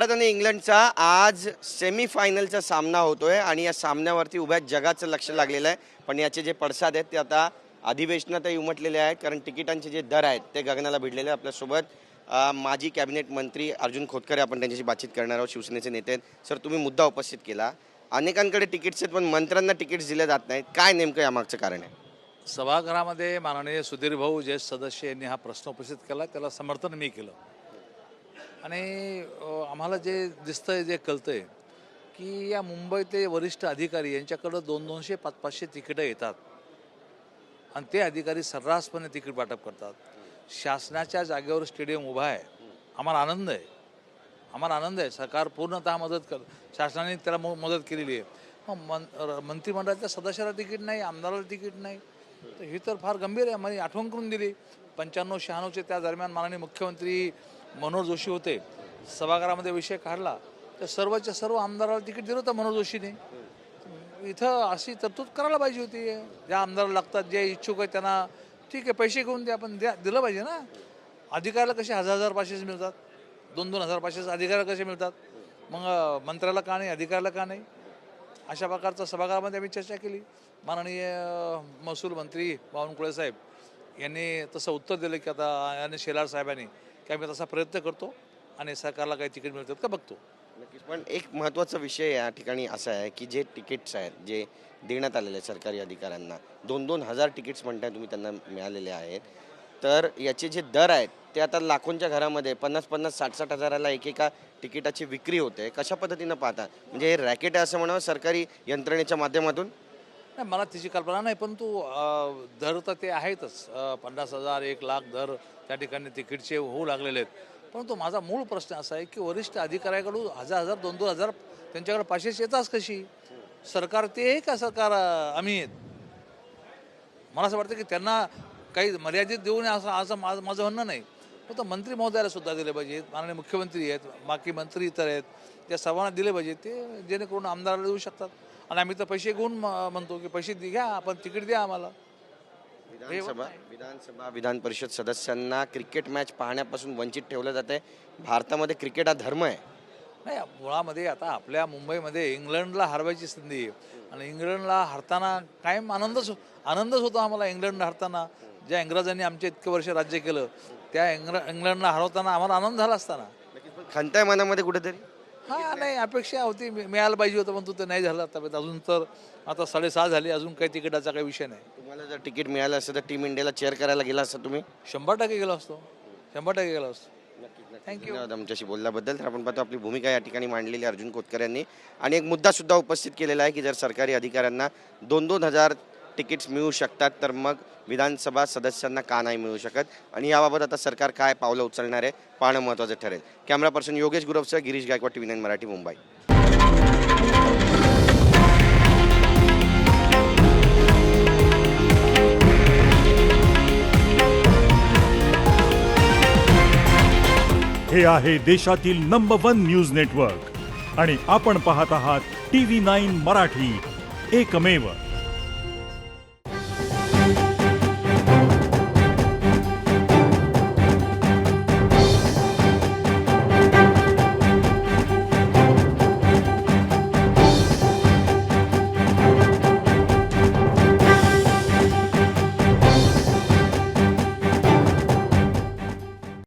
भारत आणि इंग्लंडचा आज सेमीफायनलचा सामना होतोय आणि या सामन्यावरती उभ्या जगाचं लक्ष लागलेलं आहे. पण याचे जे पडसाद आहेत ते आता अधिवेशनातही उमटलेले आहेत, कारण तिकिटांचे जे दर आहेत ते गगनाला भिडलेले आहेत. आपल्यासोबत माजी कॅबिनेट मंत्री अर्जुन खोतकर आपण त्यांच्याशी बातचीत करणार आहोत. शिवसेनेचे नेते आहेत. सर, तुम्ही मुद्दा उपस्थित केला, अनेकांकडे तिकीट्स आहेत पण मंत्र्यांना तिकीट्स दिले जात नाहीत. काय नेमकं यामागचं कारण आहे? सभागृहामध्ये माननीय सुधीर भाऊ ज्येष्ठ सदस्य यांनी हा प्रश्न उपस्थित केला, त्याला समर्थन मी केलं. आणि आम्हाला जे दिसतंय, जे कळतंय की या मुंबईतले वरिष्ठ अधिकारी यांच्याकडं 200-200, 500-500 तिकीटं येतात आणि ते अधिकारी सर्रासपणे तिकीट वाटप करतात. शासनाच्या जागेवर स्टेडियम उभा आहे, आम्हाला आनंद आहे, सरकार पूर्णतः शासनाने त्याला मदत केलेली आहे. मग मंत्रिमंडळाच्या सदस्याला तिकीट नाही, आमदाराला तिकीट नाही, तर ही तर फार गंभीर आहे. मला आठवण करून दिली 95-96चे त्या दरम्यान माननीय मुख्यमंत्री मनोहर जोशी होते. सभागृहामध्ये विषय काढला तर सर्वच्या सर्व आमदाराला तिकीट दिलं होतं मनोहर जोशीने. इथं अशी तरतूद करायला पाहिजे होती. ज्या आमदाराला लागतात, जे इच्छुक आहेत त्यांना ठीक आहे, पैसे घेऊन द्या, पण दिलं पाहिजे ना. अधिकाऱ्याला कसे 1000 पाचशेच मिळतात, 2,000 पाचशेच अधिकाऱ्याला कसे मिळतात, मग मंत्र्याला का नाही, अधिकाऱ्याला का नाही? अशा प्रकारचा सभागृहामध्ये आम्ही चर्चा केली. माननीय महसूल मंत्री बावनकुळे साहेब यांनी तसं उत्तर दिलं की आता आणि शेलार साहेबांनी की आम्ही तसा प्रयत्न करतो आणि सरकारला काही तिकीट मिळतात का बघतो. नक्कीच. पण एक महत्त्वाचा विषय या ठिकाणी असा आहे की जे तिकीट्स आहेत जे देण्यात आलेले आहेत सरकारी अधिकाऱ्यांना, 2-2 हजार तिकीट्स म्हणताय तुम्ही त्यांना मिळालेले आहेत, तर याचे जे दर आहेत ते आता लाखोंच्या घरामध्ये 50-50, 60-60 हजाराला एकेका तिकिटाची विक्री होते. कशा पद्धतीनं पाहता? म्हणजे हे रॅकेट आहे असं म्हणावं सरकारी यंत्रणेच्या माध्यमातून? नाही, मला त्याची कल्पना नाही, परंतु दर तर ते आहेतच. 50,000, 1,00,000 दर त्या ठिकाणी तिकीटचे होऊ लागलेले आहेत. परंतु माझा मूळ प्रश्न असा आहे की वरिष्ठ अधिकाऱ्याकडून 1,000, 2,000 त्यांच्याकडे 500 येतात कशी? सरकार ते आहे का सरकार आम्ही आहेत? मला असं वाटतं की त्यांना काही मर्यादित देऊ नये असं माझं म्हणणं नाही. फक्त मंत्री महोदयाला सुद्धा दिले पाहिजेत, माननीय मुख्यमंत्री आहेत, बाकी मंत्री इतर आहेत, त्या सर्वांना दिले पाहिजे ते, जेणेकरून आमदाराला देऊ शकतात. आणि आम्ही तर पैसे घेऊन म्हणतो की पैसे घ्या, आपण तिकीट द्या आम्हाला. विधान परिषद सदस्यांना क्रिकेट मॅच पाहण्यापासून वंचित ठेवलं जाते. भारतामध्ये क्रिकेट हा धर्म आहे. नाही, मुळामध्ये आता आपल्या मुंबईमध्ये इंग्लंडला हरवायची संधी आहे आणि इंग्लंडला हरताना कायम आनंदच होतो आम्हाला. इंग्लंडला हरताना, ज्या इंग्रजांनी आमचे इतके वर्ष राज्य केलं त्या इंग्लंडला हरवताना आम्हाला आनंद झाला असताना. खंत आहे मनामध्ये कुठेतरी? हा, नाही, अपेक्षा होती, मिळायला पाहिजे होतं, पण ते नाही झालं. अजून तर आता 6:30 झाली, अजून काही तिकिटाचा काही विषय नाही. तुम्हाला जर तिकीट मिळालं असतं तर टीम इंडियाला चेअर करायला गेला असता तुम्ही? 100% गेलो असतो, 100% गेलो असतो. थँक्यू आमच्याशी बोलल्याबद्दल. तर आपण पाहतो आपली भूमिका या ठिकाणी मांडलेली अर्जुन खोतकर यांनी. आणि एक मुद्दा सुद्धा उपस्थित केलेला आहे की जर सरकारी अधिकाऱ्यांना 2-2 हजार तिकीट्स मिळू शकतात तर मग विधानसभा सदस्यांना का नाही मिळू शकत, आणि याबाबत आता सरकार काय पावलं उचलणार आहे पाहणं महत्त्वाचं ठरेल. कॅमेरा पर्सन योगेश गुरवसह गिरीश गायकवाड, TV9 मराठी, मुंबई. हे आहे देशातील नंबर 1 न्यूज नेटवर्क आणि आपण पाहत आहात TV9 मराठी, एकमेव.